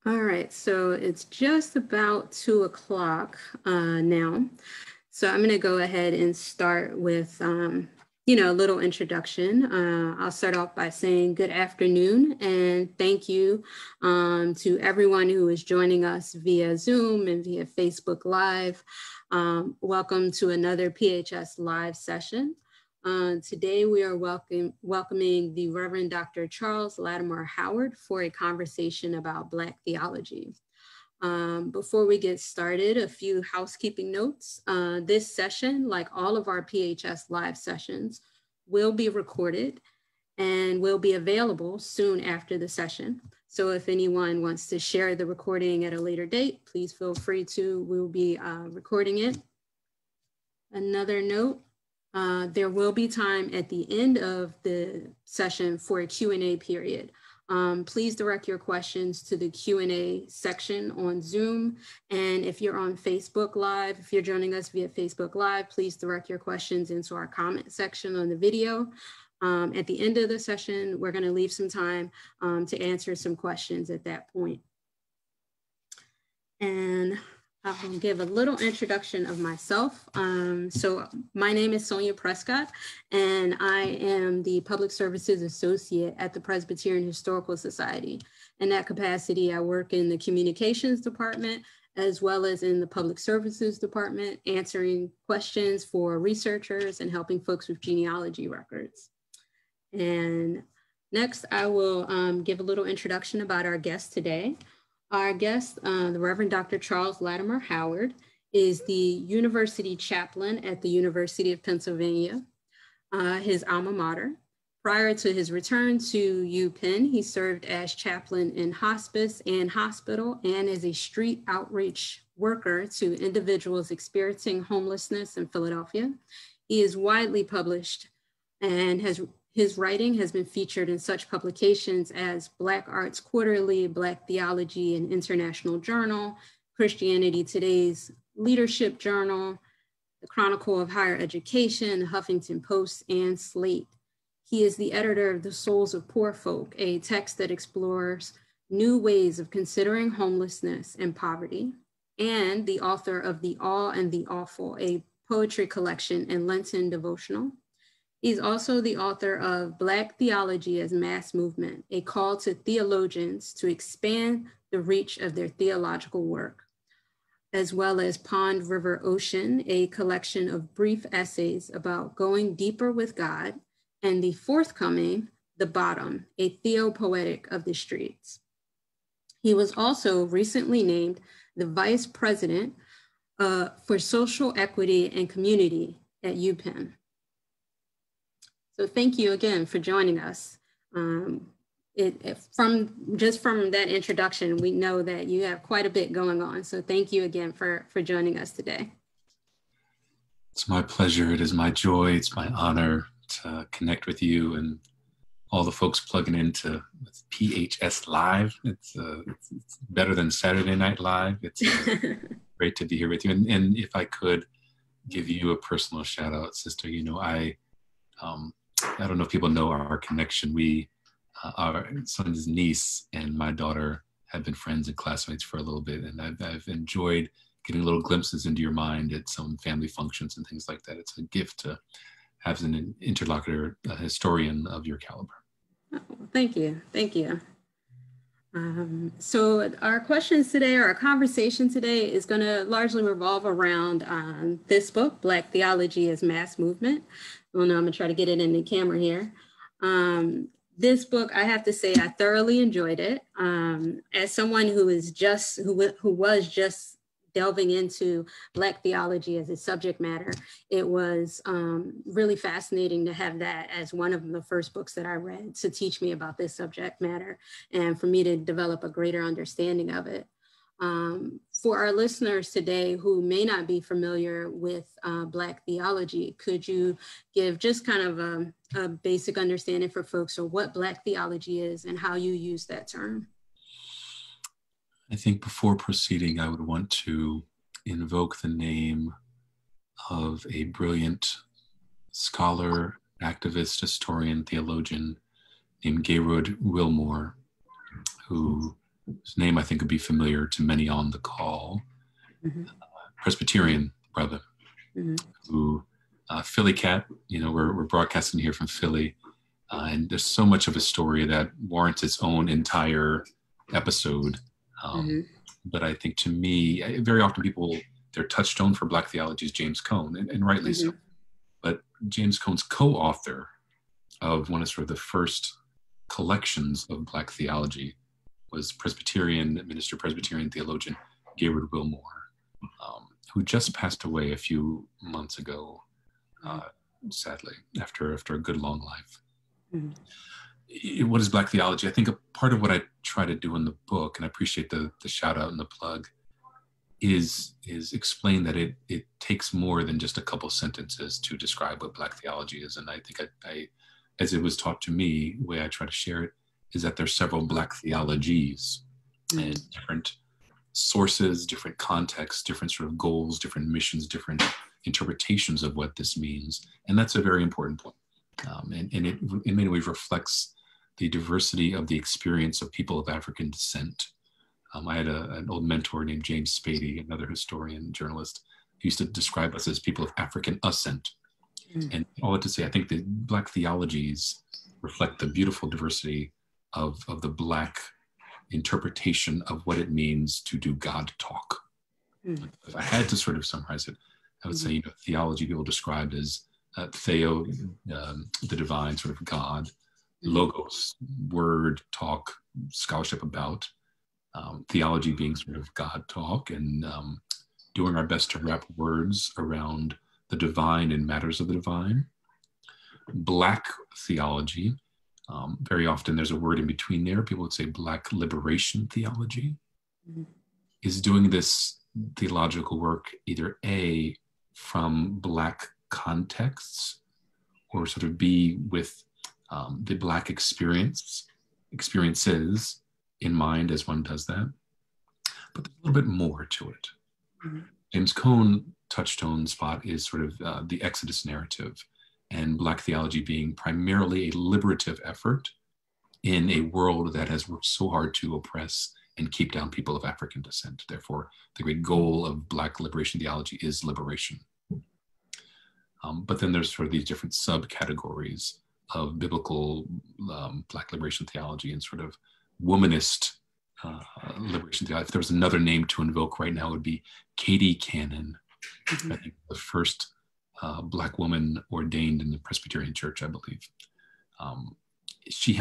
All right, so it's just about 2 o'clock now. So I'm going to go ahead and start with, a little introduction. I'll start off by saying good afternoon and thank you to everyone who is joining us via Zoom and via Facebook Live. Welcome to another PHS Live session. Today we are welcoming the Reverend Dr. Charles Lattimore Howard for a conversation about Black theology. Before we get started, a few housekeeping notes. This session, like all of our PHS live sessions, will be recorded and will be available soon after the session. So if anyone wants to share the recording at a later date, please feel free to. We'll be recording it. Another note, there will be time at the end of the session for a Q&A period. Please direct your questions to the Q&A section on Zoom. And if you're on Facebook Live, if you're joining us via Facebook Live, please direct your questions into our comment section on the video. At the end of the session, we're going to leave some time to answer some questions at that point. And I'll give a little introduction of myself. So my name is Sonia Prescott, and I am the Public Services Associate at the Presbyterian Historical Society. In that capacity, I work in the Communications Department, as well as in the Public Services Department, answering questions for researchers and helping folks with genealogy records. And next, I will give a little introduction about our guest today. Our guest, the Reverend Dr. Charles Lattimore Howard, is the University Chaplain at the University of Pennsylvania, his alma mater. Prior to his return to Penn, he served as chaplain in hospice and hospital and as a street outreach worker to individuals experiencing homelessness in Philadelphia. He is widely published and his writing has been featured in such publications as Black Arts Quarterly, Black Theology, and International Journal, Christianity Today's Leadership Journal, the Chronicle of Higher Education, Huffington Post, and Slate. He is the editor of The Souls of Poor Folk, a text that explores new ways of considering homelessness and poverty, and the author of The All and the Awful, a poetry collection and Lenten devotional. He's also the author of Black Theology as Mass Movement, a call to theologians to expand the reach of their theological work, as well as Pond River Ocean, a collection of brief essays about going deeper with God, and the forthcoming The Bottom, a theopoetic of the streets. He was also recently named the Vice President for Social Equity and Community at UPenn. So thank you again for joining us. From that introduction, we know that you have quite a bit going on. So thank you again for joining us today. It's my pleasure. It is my joy. It's my honor to connect with you and all the folks plugging into PHS Live. It's better than Saturday Night Live. It's great to be here with you. And if I could give you a personal shout out, sister, I don't know if people know our connection. Our son's niece and my daughter have been friends and classmates for a little bit, and I've enjoyed getting little glimpses into your mind at some family functions and things like that. It's a gift to have an interlocutor, a historian of your caliber. Oh, thank you. So our questions today, or our conversation today, is going to largely revolve around this book, Black Theology as Mass Movement. Well, no, I'm going to try to get it in the camera here. This book, I have to say, I thoroughly enjoyed it. As someone who was just delving into Black theology as a subject matter, it was really fascinating to have that as one of the first books that I read to teach me about this subject matter and for me to develop a greater understanding of it. For our listeners today who may not be familiar with Black theology, could you give just kind of a basic understanding for folks of what Black theology is and how you use that term? I think before proceeding, I would want to invoke the name of a brilliant scholar, activist, historian, theologian named Gaylord Wilmore, who whose name I think would be familiar to many on the call, Presbyterian brother, who, Philly cat, we're broadcasting here from Philly, and there's so much of a story that warrants its own entire episode. But I think to me, very often their touchstone for Black theology is James Cohen, and rightly so. But James Cohen's co-author of one of sort of the first collections of Black theology was Presbyterian theologian Gaylord Wilmore, who just passed away a few months ago, sadly, after a good long life. What is Black theology? I think a part of what I try to do in the book, and I appreciate the shout out and the plug, is explain that it takes more than just a couple sentences to describe what Black theology is. And I think I as it was taught to me, the way I try to share it is that there's several Black theologies and different sources, different contexts, different sort of goals, different missions, different interpretations of what this means. And that's a very important point. And it in many ways reflects the diversity of the experience of people of African descent. I had an old mentor named James Spady, another historian, journalist, who used to describe us as people of African ascent. And all that to say, I think the Black theologies reflect the beautiful diversity of the Black interpretation of what it means to do God talk. If I had to sort of summarize it, I would say, theology people described as theo, the divine, sort of God, logos, word, talk, scholarship about, theology being sort of God talk, and doing our best to wrap words around the divine and matters of the divine. Black theology, very often there's a word in between there. People would say Black liberation theology, is doing this theological work either A, from Black contexts, or sort of B, with the Black experiences in mind as one does that. But there's a little bit more to it. James Cohen touchstone spot is sort of the Exodus narrative, and Black theology being primarily a liberative effort in a world that has worked so hard to oppress and keep down people of African descent. Therefore, the great goal of Black liberation theology is liberation. But then there's sort of these different subcategories of biblical Black liberation theology and sort of womanist liberation theology. If there was another name to invoke right now, it would be Katie Cannon, I think the first Black woman ordained in the Presbyterian Church, I believe. She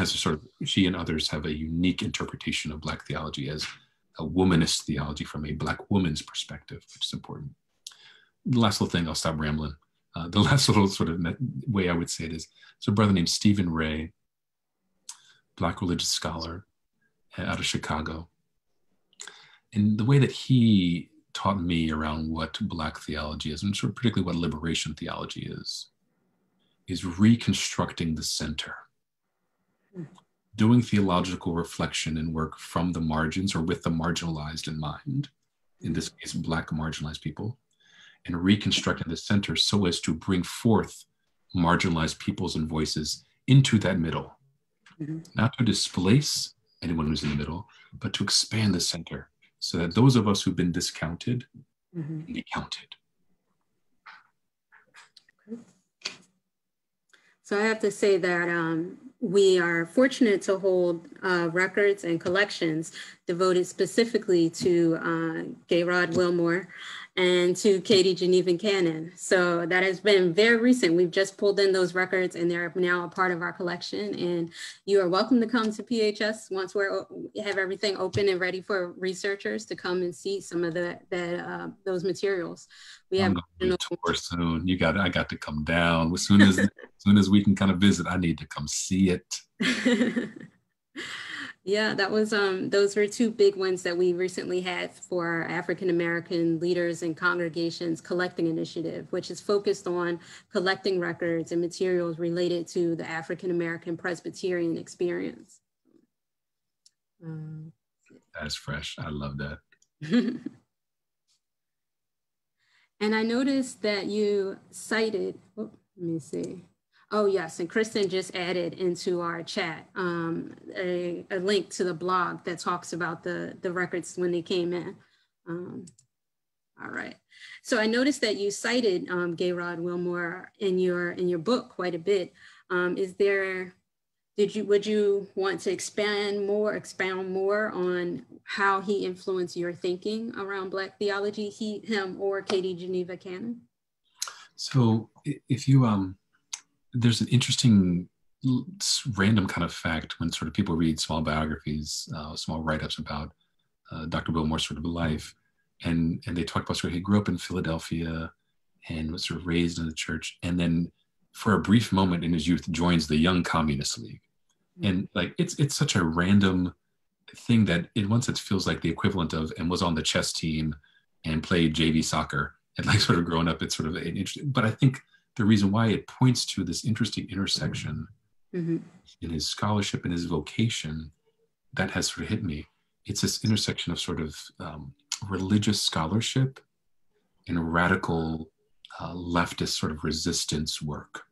and others have a unique interpretation of Black theology as a womanist theology from a Black woman's perspective, which is important. The last little thing, I'll stop rambling. The last little sort of way I would say it is, there's a brother named Stephen Ray, Black religious scholar out of Chicago. And the way that he taught me around what Black theology is, and sort of particularly what liberation theology is reconstructing the center. Doing theological reflection and work from the margins or with the marginalized in mind, in this case, Black marginalized people, and reconstructing the center so as to bring forth marginalized peoples and voices into that middle, not to displace anyone who's in the middle, but to expand the center so that those of us who've been discounted can be counted. So I have to say that we are fortunate to hold records and collections devoted specifically to Gaylord Wilmore and to Katie Geneva Cannon. So that has been very recent. We've just pulled in those records and they're now a part of our collection. And you are welcome to come to PHS once we have everything open and ready for researchers to come and see some of those materials. We have a tour soon. I got to come down as soon as we can kind of visit. I need to come see it. Yeah, that was those were two big ones that we recently had for our African American leaders and congregations collecting initiative, which is focused on collecting records and materials related to the African American Presbyterian experience. That's fresh. I love that. And I noticed that you cited, let me see. Oh, yes. And Kristen just added into our chat a link to the blog that talks about the records when they came in. All right. So I noticed that you cited Gayrod Wilmore in your book quite a bit. Would you want to expound more on how he influenced your thinking around Black theology, him, or Katie Geneva Cannon? So if you, there's an interesting random kind of fact when sort of people read small biographies, small write-ups about Dr. Wilmore's sort of life, and they talk about sort of he grew up in Philadelphia and was sort of raised in the church, and then for a brief moment in his youth joins the Young Communist League. And like it's such a random thing that in one sense feels like the equivalent of, and was on the chess team and played JV soccer and like sort of growing up. It's sort of an interesting, but I think the reason why it points to this interesting intersection in his scholarship and his vocation that has sort of hit me. It's this intersection of sort of religious scholarship and radical leftist sort of resistance work.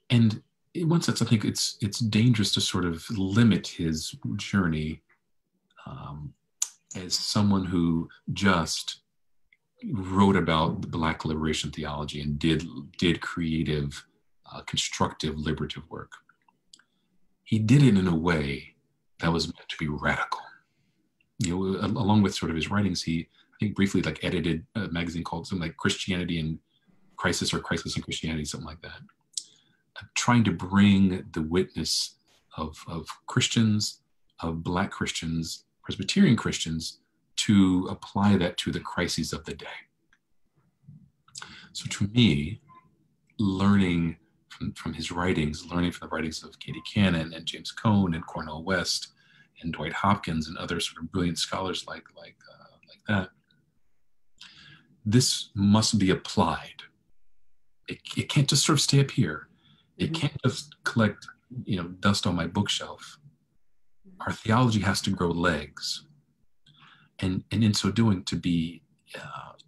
And in one sense, I think it's dangerous to sort of limit his journey as someone who just wrote about the Black liberation theology and did creative, constructive, liberative work. He did it in a way that was meant to be radical. You know, along with sort of his writings, he, I think, briefly like edited a magazine called something like Christianity in Crisis or Crisis in Christianity, something like that. Trying to bring the witness of Christians, of Black Christians, Presbyterian Christians, to apply that to the crises of the day. So to me, learning from his writings, learning from the writings of Katie Cannon and James Cohen and Cornel West and Dwight Hopkins and other sort of brilliant scholars like that, this must be applied. It can't just sort of stay up here. It can't just collect, dust on my bookshelf. Our theology has to grow legs. And in so doing,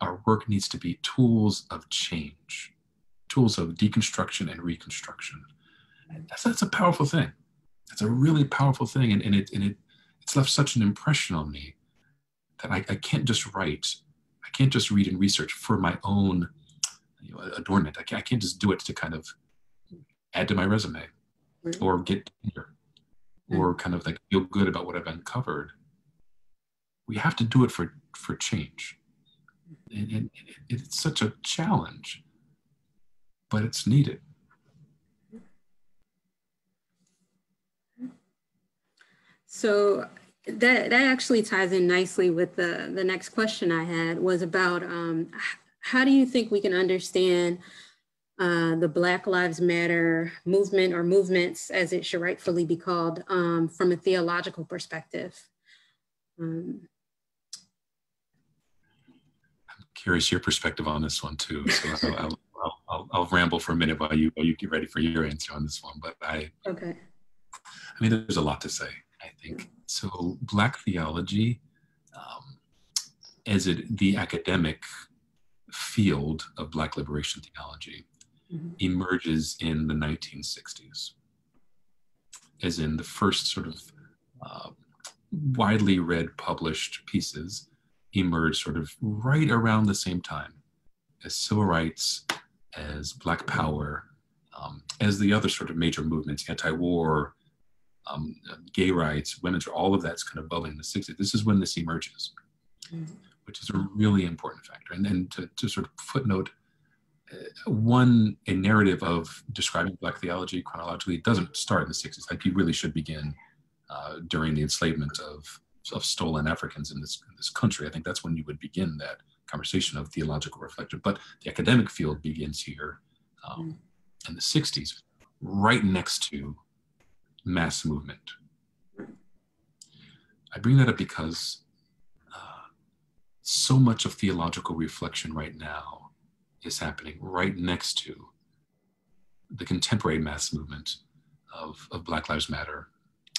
our work needs to be tools of change, tools of deconstruction and reconstruction. That's a powerful thing. It's a really powerful thing. And it's left such an impression on me that I can't just write. I can't just read and research for my own adornment. I can't just do it to kind of add to my resume or get here or kind of like feel good about what I've uncovered. We have to do it for change. And it's such a challenge, but it's needed. So that actually ties in nicely with the next question I had, was about how do you think we can understand the Black Lives Matter movement, or movements as it should rightfully be called, from a theological perspective? I'm curious your perspective on this one too. So I'll ramble for a minute while you get ready for your answer on this one. But I mean, there's a lot to say, I think. So Black theology, the academic field of Black liberation theology, emerges in the 1960s, as in the first sort of widely read published pieces emerged sort of right around the same time as civil rights, as Black Power, as the other sort of major movements, anti-war, gay rights, women's, all of that's kind of bubbling in the 60s. This is when this emerges, which is a really important factor. And then to sort of footnote, a narrative of describing Black theology chronologically doesn't start in the 60s. Like, you really should begin during the enslavement of stolen Africans in this country. I think that's when you would begin that conversation of theological reflection. But the academic field begins here in the 60s, right next to mass movement. I bring that up because so much of theological reflection right now is happening right next to the contemporary mass movement of Black Lives Matter.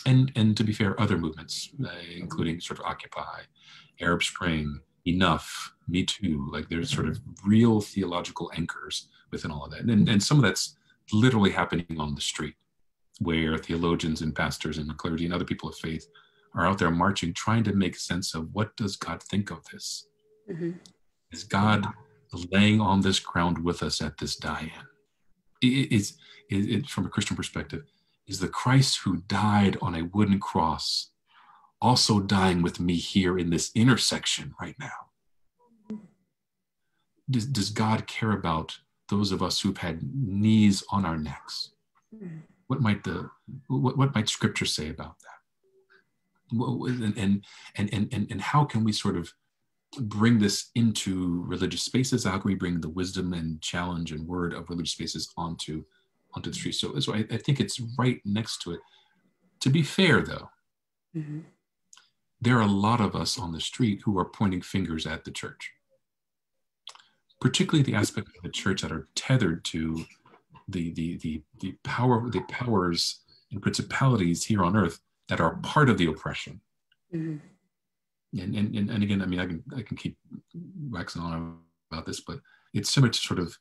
And to be fair, other movements, including sort of Occupy, Arab Spring, enough, me too. Like there's sort of real theological anchors within all of that. And some of that's literally happening on the street, where theologians and pastors and clergy and other people of faith are out there marching, trying to make sense of what does God think of this? Mm-hmm. Is God laying on this ground with us at this die-in? It's from a Christian perspective, is the Christ who died on a wooden cross also dying with me here in this intersection right now? Does God care about those of us who've had knees on our necks? What might Scripture say about that? And how can we sort of bring this into religious spaces? How can we bring the wisdom and challenge and word of religious spaces onto the street? So I think it's right next to it. To be fair, though, Mm-hmm. there are a lot of us on the street who are pointing fingers at the church, particularly the aspects of the church that are tethered to the powers and principalities here on earth that are part of the oppression. Mm-hmm. And again, I mean, I can keep waxing on about this, but it's similar to sort of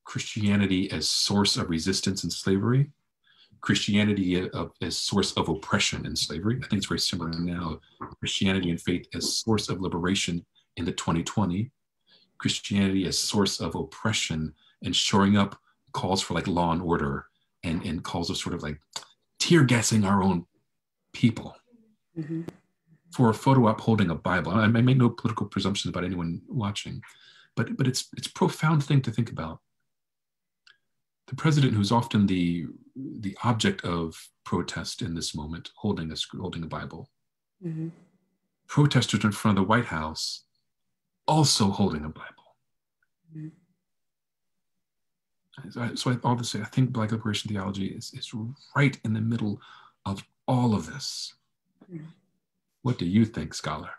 Christianity as source of resistance and slavery, Christianity as source of oppression and slavery. I think it's very similar now. Christianity and faith as source of liberation in the 2020, Christianity as source of oppression and shoring up calls for like law and order and calls of sort of like tear gassing our own people. Mm-hmm. For a photo op holding a Bible. I make no political presumptions about anyone watching, but it's a profound thing to think about. The president, who's often the object of protest in this moment, holding a Bible. Mm-hmm. Protesters in front of the White House also holding a Bible. Mm-hmm. So all to say, I think Black liberation theology is right in the middle of all of this. Mm-hmm. What do you think, scholar?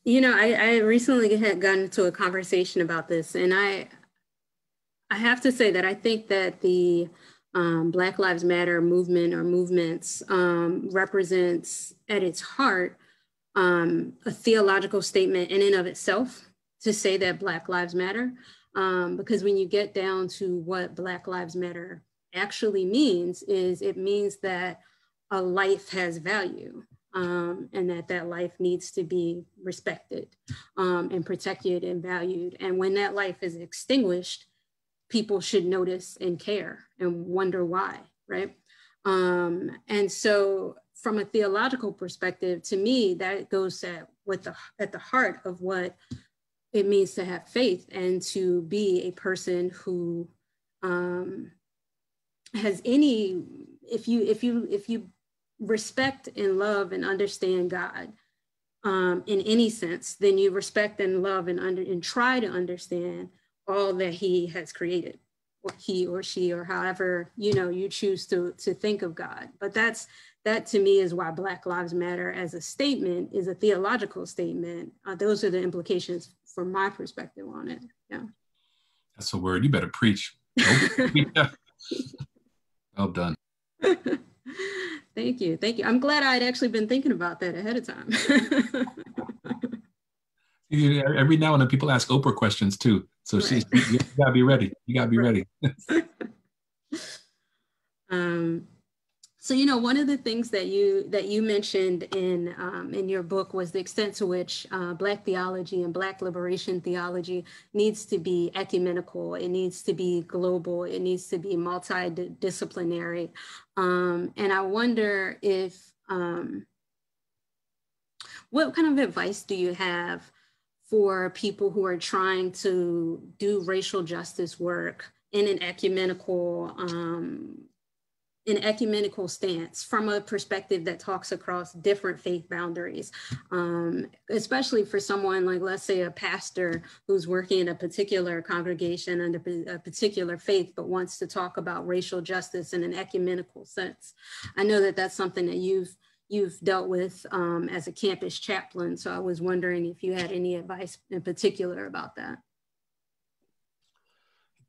You know, I recently had gotten into a conversation about this, and I have to say that I think that the Black Lives Matter movement or movements represents at its heart a theological statement in and of itself to say that Black Lives Matter. Because when you get down to what Black Lives Matter actually means, is it means that a life has value, and that life needs to be respected and protected and valued. And when that life is extinguished, people should notice and care and wonder why, right? And so from a theological perspective, to me, that goes at the heart of what it means to have faith and to be a person who has any, if you respect and love and understand God in any sense, then you respect and love and try to understand all that he has created, or he or she, or however, you choose to think of God. But that to me is why Black Lives Matter as a statement is a theological statement. Those are the implications from my perspective on it. Yeah. That's a word. You better preach. Well done. Thank you. I'm glad I'd actually been thinking about that ahead of time. Every now and then people ask Oprah questions too. So right. You gotta be ready. You gotta be ready. So, one of the things that you mentioned in your book was the extent to which Black theology and Black liberation theology needs to be ecumenical. It needs to be global. It needs to be multidisciplinary. And I wonder if, what kind of advice do you have for people who are trying to do racial justice work in an ecumenical stance from a perspective that talks across different faith boundaries, especially for someone like, let's say, a pastor who's working in a particular congregation under a particular faith, but wants to talk about racial justice in an ecumenical sense. I know that that's something that you've dealt with as a campus chaplain. So I was wondering if you had any advice in particular about that.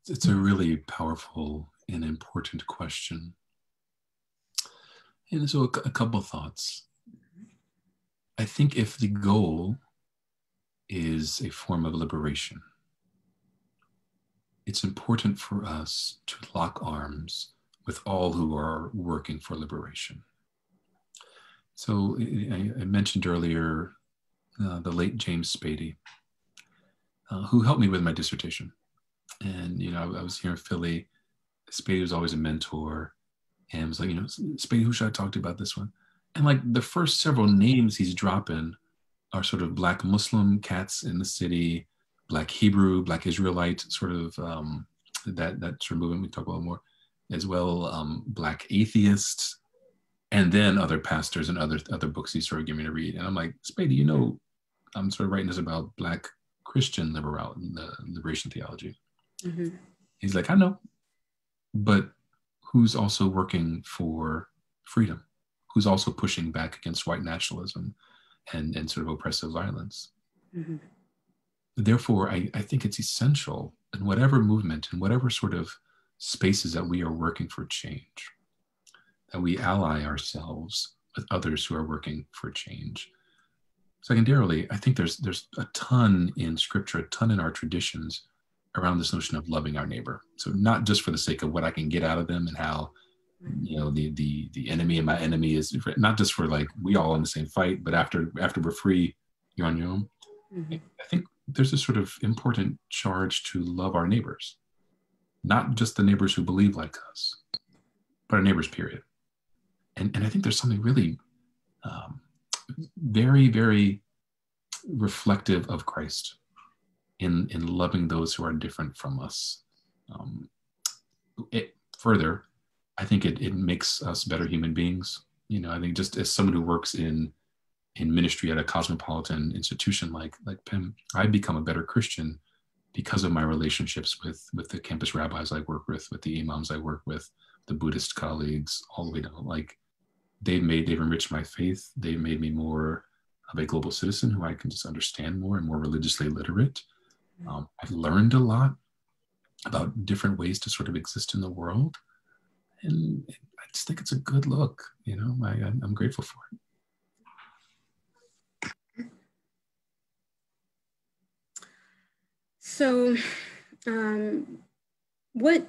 It's a really powerful and important question. And so a couple of thoughts. I think if the goal is a form of liberation, it's important for us to lock arms with all who are working for liberation. So I mentioned earlier the late James Spady, who helped me with my dissertation. And, I was here in Philly. Spady was always a mentor. And was like, Spady, who should I talk to about this one? And like the first several names he's dropping are sort of Black Muslim cats in the city, Black Hebrew, Black Israelite, sort of that sort of movement we talk about more, as well, Black atheists, and then other pastors and other books he started giving me to read. And I'm like, Spady, I'm sort of writing this about Black Christian liberation theology. Mm-hmm. He's like, I know, but who's also working for freedom? Who's also pushing back against white nationalism and sort of oppressive violence? Mm-hmm. Therefore, I think it's essential in whatever movement, in whatever sort of spaces that we are working for change, that we ally ourselves with others who are working for change. Secondarily, I think there's a ton in scripture, a ton in our traditions around this notion of loving our neighbor. So not just for the sake of what I can get out of them and how, the enemy and my enemy is not just for like, we all in the same fight, but after we're free, you're on your own. Mm-hmm. I think there's a sort of important charge to love our neighbors, not just the neighbors who believe like us, but our neighbors, period. And I think there's something really very, very reflective of Christ in loving those who are different from us. Further, I think it makes us better human beings. I think just as someone who works in ministry at a cosmopolitan institution like Penn, I've become a better Christian because of my relationships with the campus rabbis I work with the imams I work with, the Buddhist colleagues, all the way down. Like they've enriched my faith. They've made me more of a global citizen who I can just understand more and more religiously literate. I've learned a lot about different ways to sort of exist in the world. And I just think it's a good look, I'm grateful for it. So what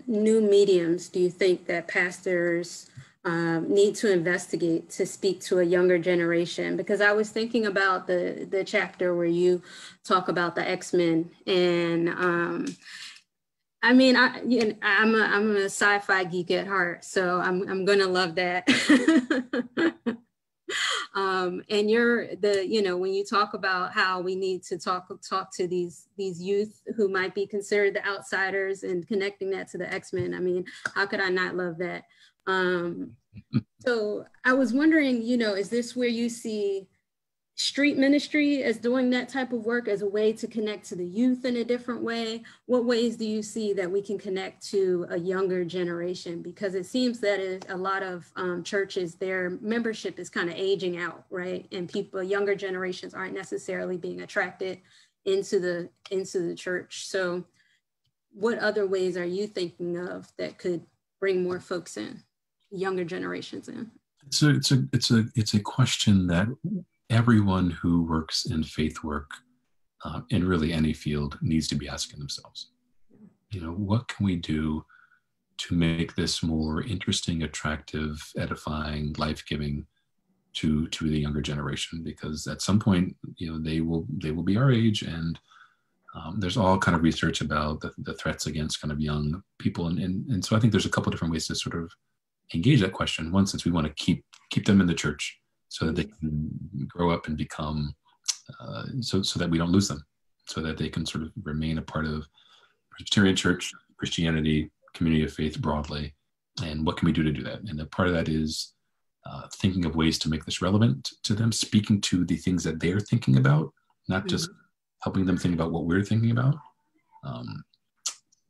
new mediums do you think that pastors need to investigate to speak to a younger generation? Because I was thinking about the chapter where you talk about the X-Men, and I'm a sci-fi geek at heart, so I'm gonna love that. And when you talk about how we need to talk to these youth who might be considered the outsiders and connecting that to the X-Men, how could I not love that? So I was wondering, is this where you see street ministry as doing that type of work as a way to connect to the youth in a different way? What ways do you see that we can connect to a younger generation? Because it seems that a lot of churches, their membership is kind of aging out, right? And younger generations aren't necessarily being attracted into the church. So what other ways are you thinking of that could bring more folks in, younger generations in? So it's a question that everyone who works in faith work, in really any field, needs to be asking themselves. What can we do to make this more interesting, attractive, edifying, life-giving to the younger generation? Because at some point, they will be our age, and there's all kind of research about the threats against kind of young people, and so I think there's a couple different ways to sort of engage that question. One, since we want to keep them in the church, so that they can grow up and become, so that we don't lose them, so that they can sort of remain a part of Presbyterian church, Christianity, community of faith broadly. And what can we do to do that? And a part of that is thinking of ways to make this relevant to them, speaking to the things that they're thinking about, not just helping them think about what we're thinking about,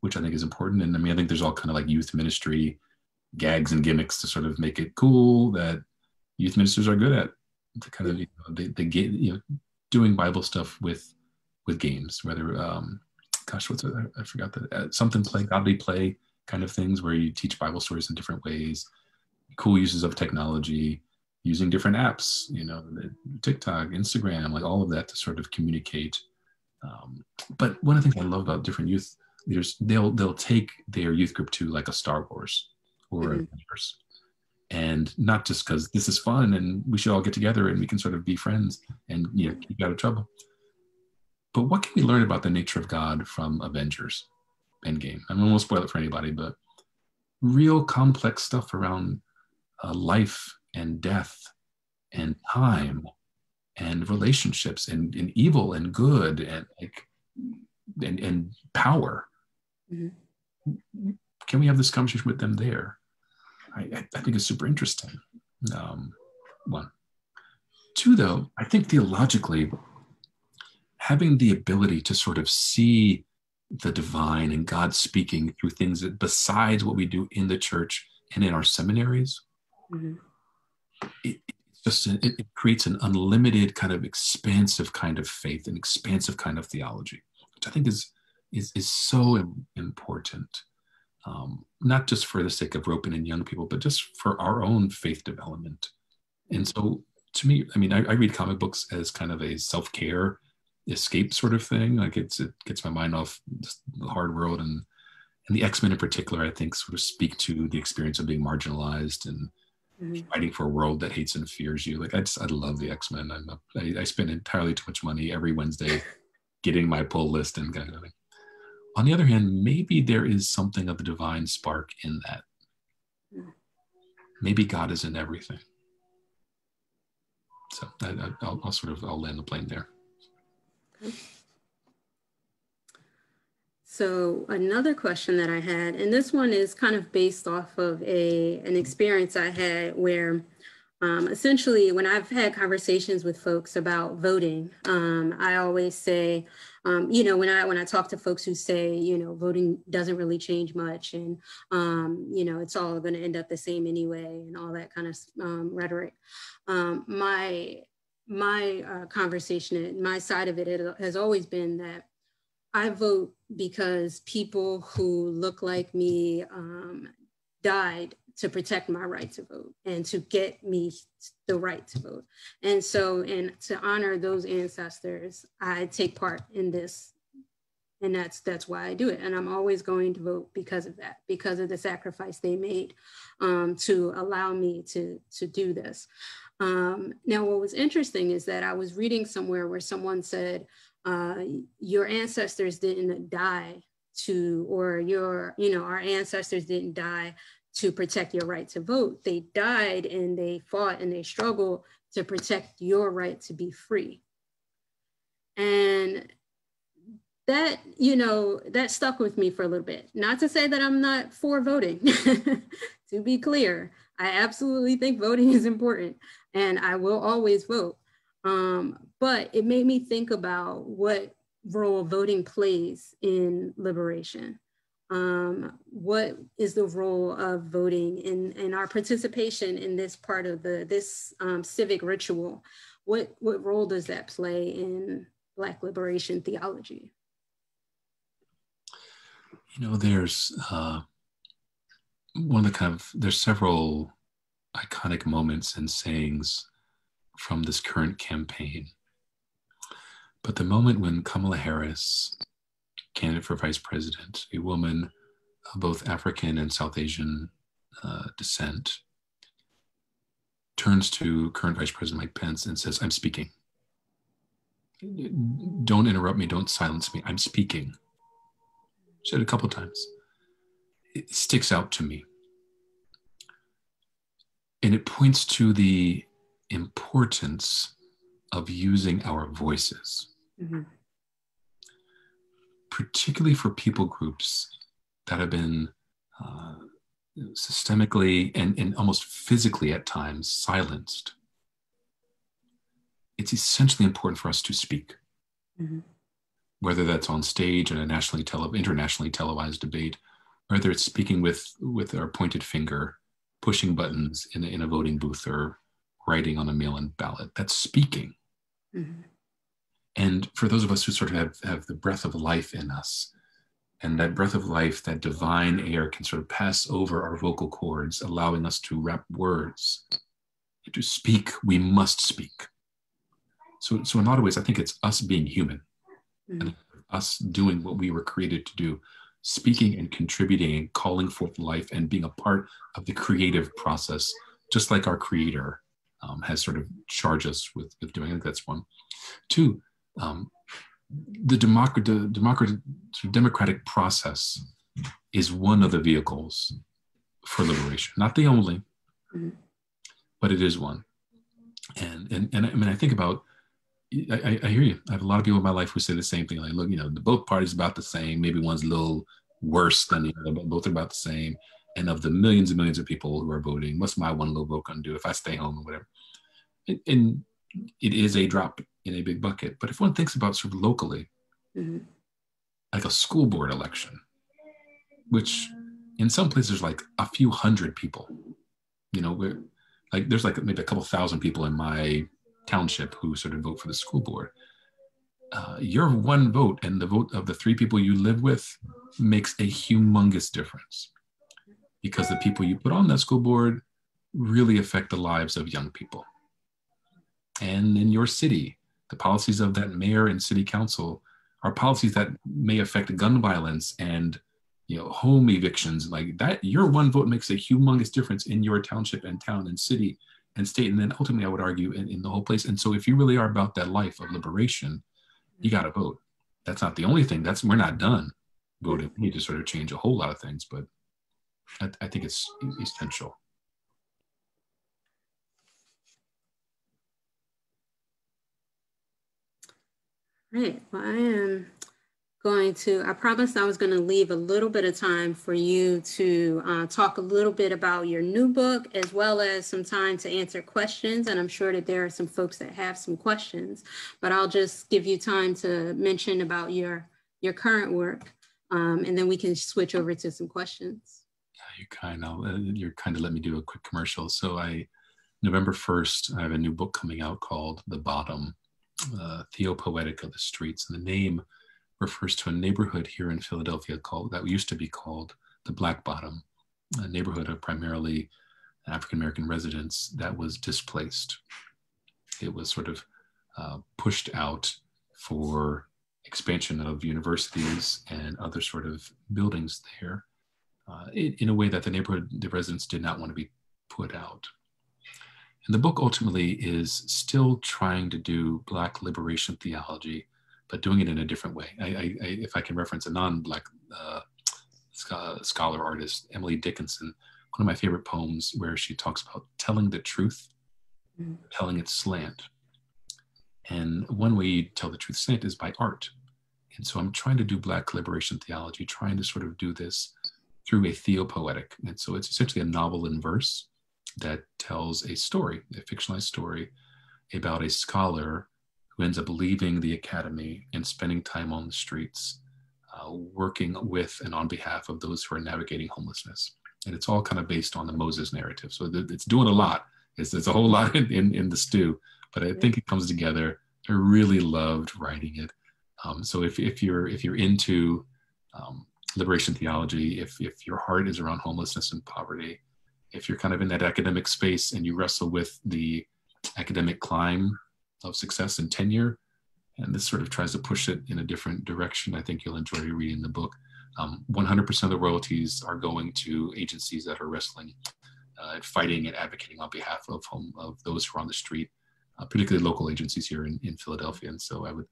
which I think is important. And I think there's all kind of like youth ministry gags and gimmicks to sort of make it cool that youth ministers are good at, to kind of they get doing Bible stuff with games, whether what's it? I forgot that something play, godly play kind of things where you teach Bible stories in different ways, cool uses of technology, using different apps, TikTok, Instagram, like all of that to sort of communicate. But one of the things I love about different youth leaders, they'll take their youth group to like a Star Wars or Avengers. And not just because this is fun and we should all get together and we can sort of be friends and keep out of trouble. But what can we learn about the nature of God from Avengers Endgame? I won't spoil it for anybody, but real complex stuff around life and death and time and relationships and evil and good and power. Mm-hmm. Can we have this conversation with them there? I think it's super interesting. One. Two, though, I think theologically, having the ability to sort of see the divine and God speaking through things that besides what we do in the church and in our seminaries, it creates an unlimited kind of expansive kind of faith, an expansive kind of theology, which I think is so important. Not just for the sake of roping in young people, but just for our own faith development. And so to me, I mean, I read comic books as kind of a self-care escape sort of thing. Like it gets my mind off just the hard world, and the X-Men in particular, I think sort of speak to the experience of being marginalized and fighting for a world that hates and fears you. Like I love the X-Men. I spend entirely too much money every Wednesday getting my pull list and kind of thing. On the other hand, maybe there is something of a divine spark in that. Maybe God is in everything. So I'll land the plane there. Okay. So another question that I had, and this one is kind of based off of an experience I had where essentially when I've had conversations with folks about voting, I always say, when I talk to folks who say, voting doesn't really change much and, it's all going to end up the same anyway and all that kind of rhetoric. My conversation, my side of it has always been that I vote because people who look like me died to protect my right to vote and to get me the right to vote. And so, and to honor those ancestors, I take part in this. And that's why I do it. And I'm always going to vote because of that, because of the sacrifice they made to allow me to do this. Now, what was interesting is that I was reading somewhere where someone said, your ancestors didn't die our ancestors didn't die to protect your right to vote. They died and they fought and they struggled to protect your right to be free. And that, that stuck with me for a little bit. Not to say that I'm not for voting, to be clear. I absolutely think voting is important and I will always vote. But it made me think about what role voting plays in liberation. What is the role of voting in our participation in this part of this civic ritual? What role does that play in Black liberation theology? There's there's several iconic moments and sayings from this current campaign. But the moment when Kamala Harris, candidate for vice president, a woman of both African and South Asian descent, turns to current Vice President Mike Pence and says, "I'm speaking. Don't interrupt me. Don't silence me. I'm speaking." She said it a couple of times. It sticks out to me. And it points to the importance of using our voices, particularly for people groups that have been systemically and almost physically at times silenced. It's essentially important for us to speak, whether that's on stage in a internationally televised debate, whether it's speaking with our pointed finger, pushing buttons in a voting booth, or writing on a mail-in ballot. That's speaking. And for those of us who sort of have the breath of life in us, and that breath of life, that divine air can sort of pass over our vocal cords, allowing us to wrap words To speak, we must speak. So in a lot of ways, I think it's us being human, and us doing what we were created to do, speaking and contributing and calling forth life and being a part of the creative process, just like our Creator has sort of charged us with doing. I think that's one. Two, the democratic process is one of the vehicles for liberation. Not the only, but it is one. And I mean, I think about, I hear you. I have a lot of people in my life who say the same thing. Like, look, the both parties about the same. Maybe one's a little worse than the other, but both are about the same. And of the millions and millions of people who are voting, what's my one little vote going to do if I stay home or whatever? And it is a drop in a big bucket. But if one thinks about sort of locally, like a school board election, which in some places like a few hundred people, where like there's like maybe a couple thousand people in my township who sort of vote for the school board. Your one vote and the vote of the three people you live with makes a humongous difference, because the people you put on that school board really affect the lives of young people. And in your city, the policies of that mayor and city council are policies that may affect gun violence and home evictions. Like that, your one vote makes a humongous difference in your township and town and city and state, and then ultimately I would argue in the whole place. And so if you really are about that life of liberation, you got to vote. That's not the only thing. We're not done voting. We need to sort of change a whole lot of things, but I think it's essential. Right. Well, I promised I was going to leave a little bit of time for you to talk a little bit about your new book, as well as some time to answer questions. And I'm sure that there are some folks that have some questions, but I'll just give you time to mention about your current work, and then we can switch over to some questions. You're kind of let me do a quick commercial. So November 1st, I have a new book coming out called The Bottom, Theopoetic of the Streets. And the name refers to a neighborhood here in Philadelphia that used to be called the Black Bottom, a neighborhood of primarily African-American residents that was displaced. It was sort of pushed out for expansion of universities and other sort of buildings there in a way that the residents did not want to be put out. And the book ultimately is still trying to do Black liberation theology, but doing it in a different way. If I can reference a non-Black scholar artist, Emily Dickinson, one of my favorite poems where she talks about telling the truth, telling it slant. And one way you tell the truth slant is by art. And so I'm trying to do Black liberation theology, trying to sort of do this through a theopoetic. And so it's essentially a novel in verse that tells a story, a fictionalized story about a scholar who ends up leaving the academy and spending time on the streets, working with and on behalf of those who are navigating homelessness. And it's all kind of based on the Moses narrative. So it's doing a lot. There's a whole lot in the stew, but I think it comes together. I really loved writing it. So if you're into liberation theology, if your heart is around homelessness and poverty, if you're kind of in that academic space and you wrestle with the academic climb of success and tenure, and this sort of tries to push it in a different direction, I think you'll enjoy reading the book. 100% of the royalties are going to agencies that are wrestling and fighting and advocating on behalf of those who are on the street, particularly local agencies here in Philadelphia. And so I would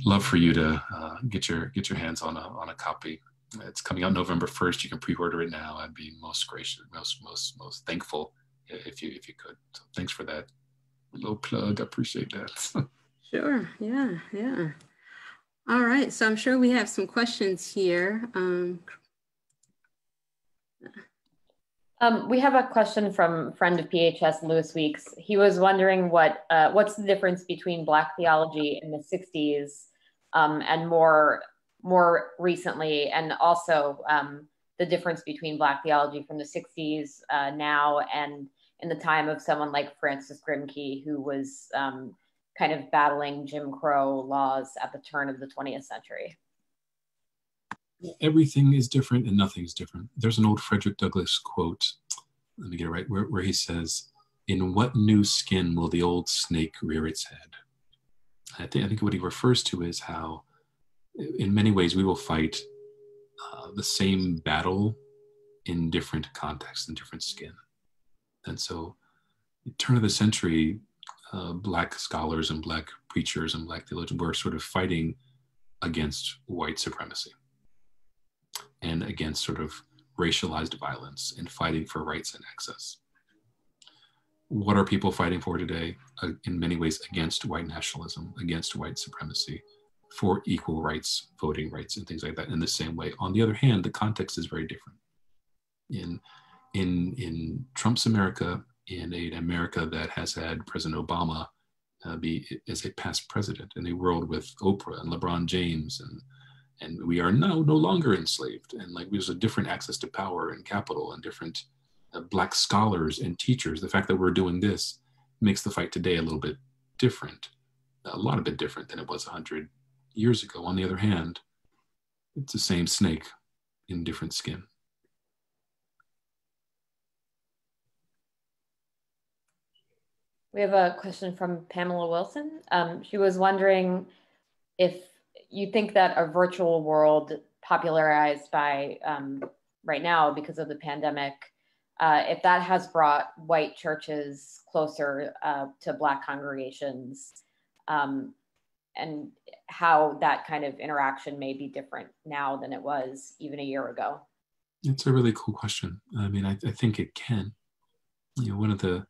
love for you to get your hands on a copy. It's coming out November 1st. You can pre-order it now. I'd be most gracious, most thankful if you could. So thanks for that little plug. I appreciate that. Sure. Yeah. All right. So I'm sure we have some questions here. We have a question from friend of PHS, Lewis Weeks. He was wondering what's the difference between Black theology in the 60s and more recently, and also the difference between Black theology from the 60s now and in the time of someone like Francis Grimke, who was kind of battling Jim Crow laws at the turn of the 20th century. Everything is different and nothing is different. There's an old Frederick Douglass quote, let me get it right, where he says, in what new skin will the old snake rear its head? I think what he refers to is how, in many ways, we will fight the same battle in different contexts, in different skin. And so, turn of the century, Black scholars and Black preachers and Black theologians were sort of fighting against white supremacy and against sort of racialized violence and fighting for rights and access. What are people fighting for today? In many ways, against white nationalism, against white supremacy, for equal rights, voting rights, and things like that in the same way. On the other hand, the context is very different. In Trump's America, in an America that has had President Obama be as a past president, in a world with Oprah and LeBron James, and we are no longer enslaved, and like there's a different access to power and capital and different Black scholars and teachers. The fact that we're doing this makes the fight today a little bit different, a lot of bit different than it was 100 years ago. On the other hand, it's the same snake in different skin. We have a question from Pamela Wilson. She was wondering if you think that a virtual world popularized by right now because of the pandemic, if that has brought white churches closer to Black congregations, and how that kind of interaction may be different now than it was even a year ago. It's a really cool question. I mean, I think it can. You know, one of the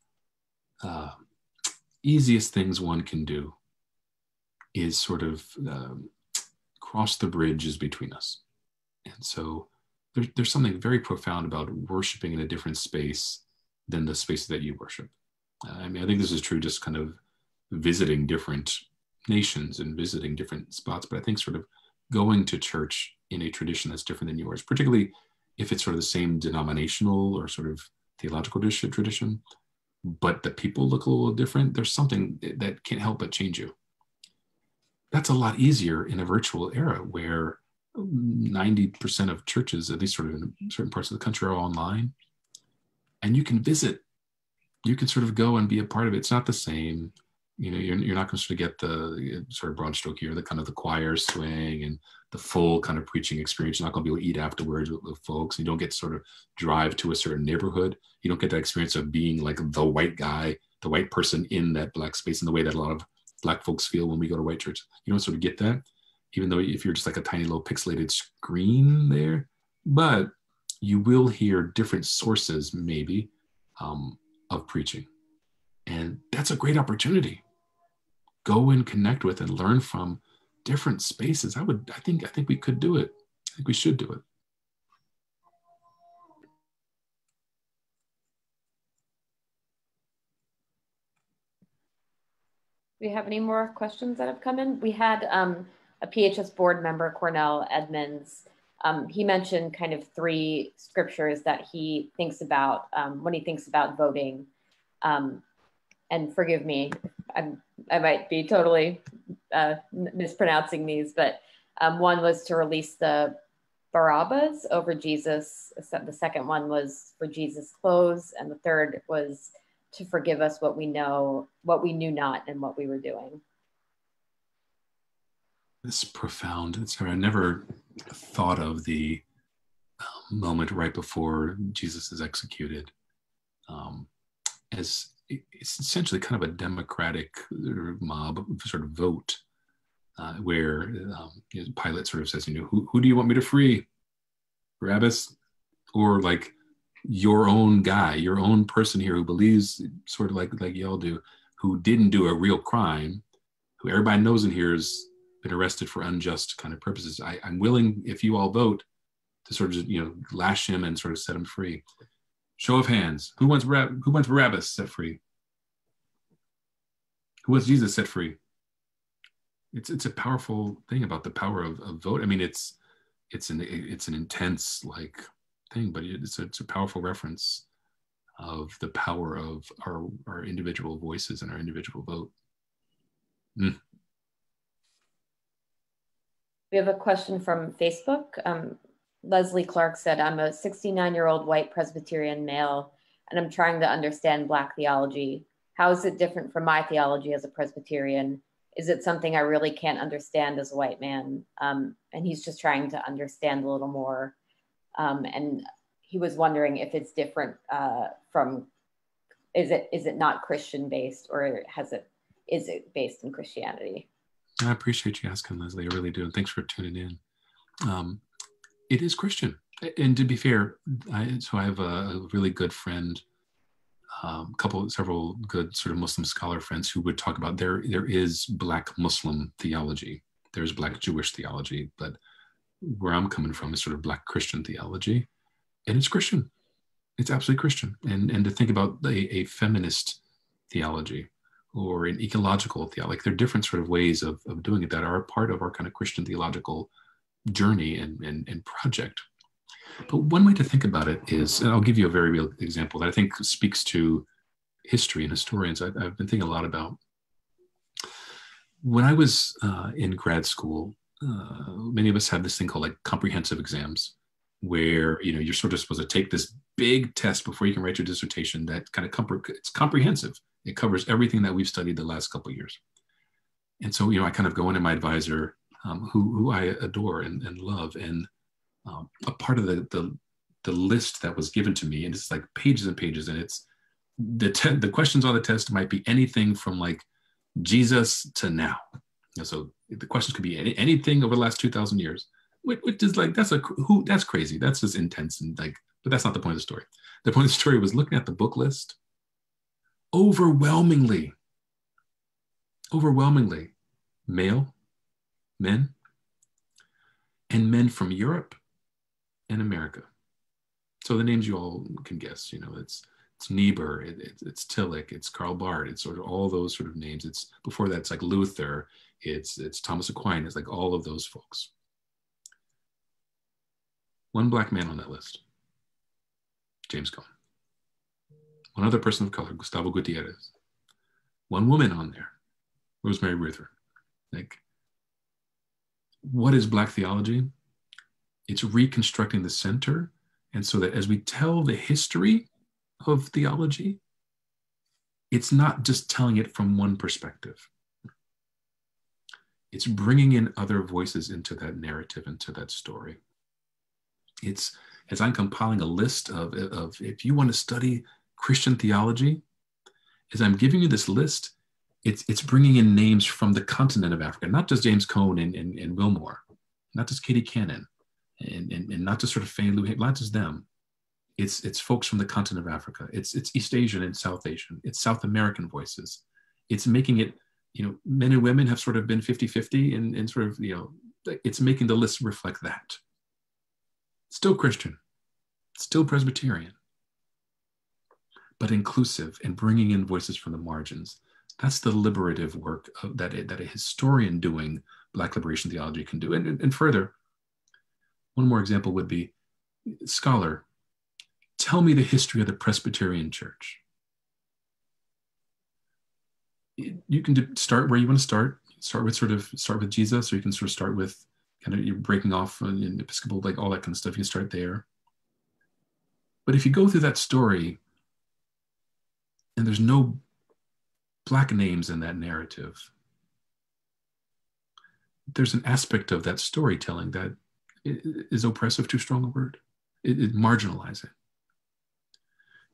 easiest things one can do is sort of cross the bridges between us. And so there's something very profound about worshiping in a different space than the space that you worship. I mean, I think this is true just kind of visiting different nations and visiting different spots, but I think sort of going to church in a tradition that's different than yours, particularly if it's sort of the same denominational or sort of theological tradition, but the people look a little different, there's something that can't help but change you. That's a lot easier in a virtual era where 90% of churches, at least sort of in certain parts of the country, are online. And you can visit. You can sort of go and be a part of it. It's not the same. You know, you're not going to sort of get the sort of broad stroke here, the kind of the choir swing and the full kind of preaching experience. You're not going to be able to eat afterwards with folks. You don't get to sort of drive to a certain neighborhood. You don't get that experience of being like the white guy, the white person in that Black space in the way that a lot of Black folks feel when we go to white church. You don't sort of get that, even though if you're just like a tiny little pixelated screen there, but you will hear different sources maybe of preaching. And that's a great opportunity. Go and connect with and learn from different spaces. I think we could do it. I think we should do it. Do we have any more questions that have come in? We had a PHS board member, Cornell Edmonds. He mentioned kind of 3 scriptures that he thinks about when he thinks about voting. And forgive me, I might be totally mispronouncing these, but one was to release the Barabbas over Jesus. The second one was for Jesus' clothes. And the third was to forgive us what we knew not, and what we were doing. It's profound. I never thought of the moment right before Jesus is executed as it's essentially kind of a democratic mob sort of vote where Pilate sort of says, who do you want me to free? Barabbas, or like your own guy, your own person here who believes sort of like y'all do, who didn't do a real crime, who everybody knows in here has been arrested for unjust kind of purposes. I'm willing, if you all vote, to sort of lash him and sort of set him free. Show of hands. Who wants Barabbas set free? Who wants Jesus set free? It's a powerful thing about the power of vote. I mean, it's an intense like thing, but it's a powerful reference of the power of our individual voices and our individual vote. We have a question from Facebook. Leslie Clark said, I'm a 69-year-old white Presbyterian male and I'm trying to understand Black theology. How is it different from my theology as a Presbyterian? Is it something I really can't understand as a white man? And he's just trying to understand a little more. And he was wondering if it's different from, is it not Christian based, or is it based in Christianity? I appreciate you asking, Leslie. I really do. And thanks for tuning in. It is Christian. And to be fair, I have a really good friend, several good sort of Muslim scholar friends who would talk about there is Black Muslim theology. There's Black Jewish theology, but where I'm coming from is sort of Black Christian theology. And it's Christian. It's absolutely Christian. And to think about a feminist theology or an ecological theology, like there are different sort of ways of doing it that are a part of our kind of Christian theological journey and project. But one way to think about it is, and I'll give you a very real example that I think speaks to history and historians. I've been thinking a lot about when I was in grad school. Many of us have this thing called like comprehensive exams, where you're sort of supposed to take this big test before you can write your dissertation. That kind of it's comprehensive. It covers everything that we've studied the last couple of years. And so I kind of go into my advisor, who I adore and love, and a part of the list that was given to me, and it's like pages and pages, and it's the questions on the test might be anything from like Jesus to now. So the questions could be anything over the last 2,000 years, which is like, that's crazy. That's just intense. And like, but that's not the point of the story. The point of the story was looking at the book list. Overwhelmingly, male, men, and men from Europe and America. So the names you all can guess, it's Niebuhr, it's Tillich, it's Karl Barth, it's sort of all those sort of names. It's before that, it's like Luther, it's Thomas Aquinas, it's like all of those folks. One Black man on that list, James Cohen. One other person of color, Gustavo Gutierrez. One woman on there, Rosemary Ruther. Like, what is Black theology? It's reconstructing the center. And so that as we tell the history of theology, it's not just telling it from one perspective. It's bringing in other voices into that narrative, into that story. It's, as I'm compiling a list of if you want to study Christian theology, as I'm giving you this list, it's bringing in names from the continent of Africa, not just James Cohen and Wilmore, not just Katie Cannon, and not just sort of Fannie Lou, not just them. It's folks from the continent of Africa. It's East Asian and South Asian. It's South American voices. It's making it, men and women have sort of been 50-50 and sort of, it's making the list reflect that. Still Christian, still Presbyterian, but inclusive and bringing in voices from the margins. That's the liberative work that a historian doing Black liberation theology can do. And further, one more example would be, scholar, tell me the history of the Presbyterian Church. You can start where you want to start. Start with Jesus, or you can sort of start with kind of you're breaking off in Episcopal, like all that kind of stuff. You can start there. But if you go through that story and there's no Black names in that narrative, there's an aspect of that storytelling that is oppressive, too strong a word. It marginalizes it.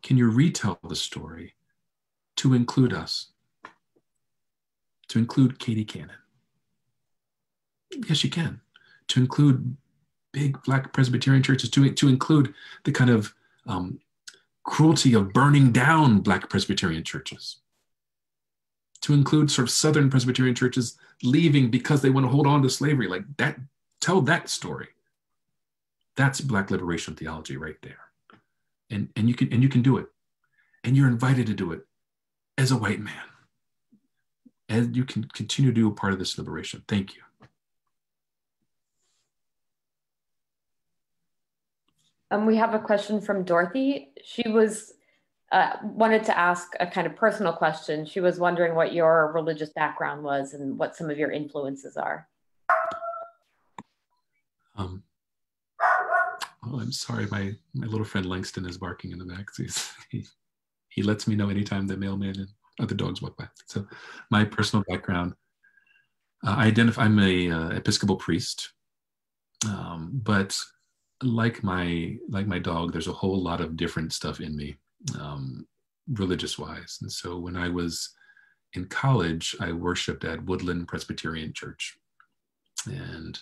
Can you retell the story to include us? To include Katie Cannon? Yes, you can. To include big Black Presbyterian churches, to include the kind of cruelty of burning down Black Presbyterian churches, to include sort of Southern Presbyterian churches leaving because they want to hold on to slavery, like that. Tell that story. That's Black liberation theology right there. And you can do it. And you're invited to do it as a white man. And you can continue to do a part of this liberation. Thank you. We have a question from Dorothy. She was wanted to ask a kind of personal question. She was wondering what your religious background was and what some of your influences are. Oh, I'm sorry. My little friend Langston is barking in the back. he lets me know anytime the mailman and other dogs walk by. So my personal background, I'm a Episcopal priest, but like my dog, there's a whole lot of different stuff in me, religious wise. And so when I was in college, I worshiped at Woodland Presbyterian Church, and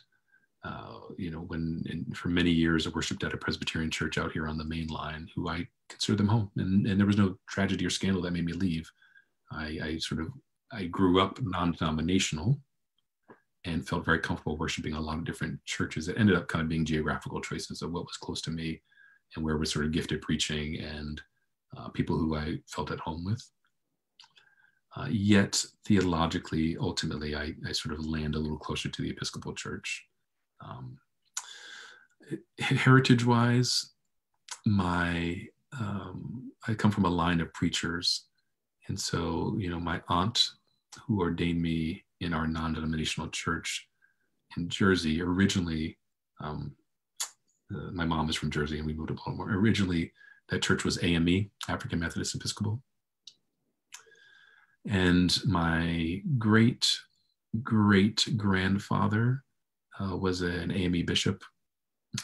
for many years I worshiped at a Presbyterian church out here on the main line, who I consider them home, and there was no tragedy or scandal that made me leave. I grew up non-denominational and felt very comfortable worshiping a lot of different churches that ended up kind of being geographical choices of what was close to me and where was sort of gifted preaching and people who I felt at home with. Yet theologically, ultimately, I sort of land a little closer to the Episcopal Church. Heritage-wise, I come from a line of preachers. And so, my aunt, who ordained me in our non-denominational church in Jersey, originally, my mom is from Jersey and we moved to Baltimore. Originally, that church was AME, African Methodist Episcopal. And my great-great-grandfather was an AME bishop.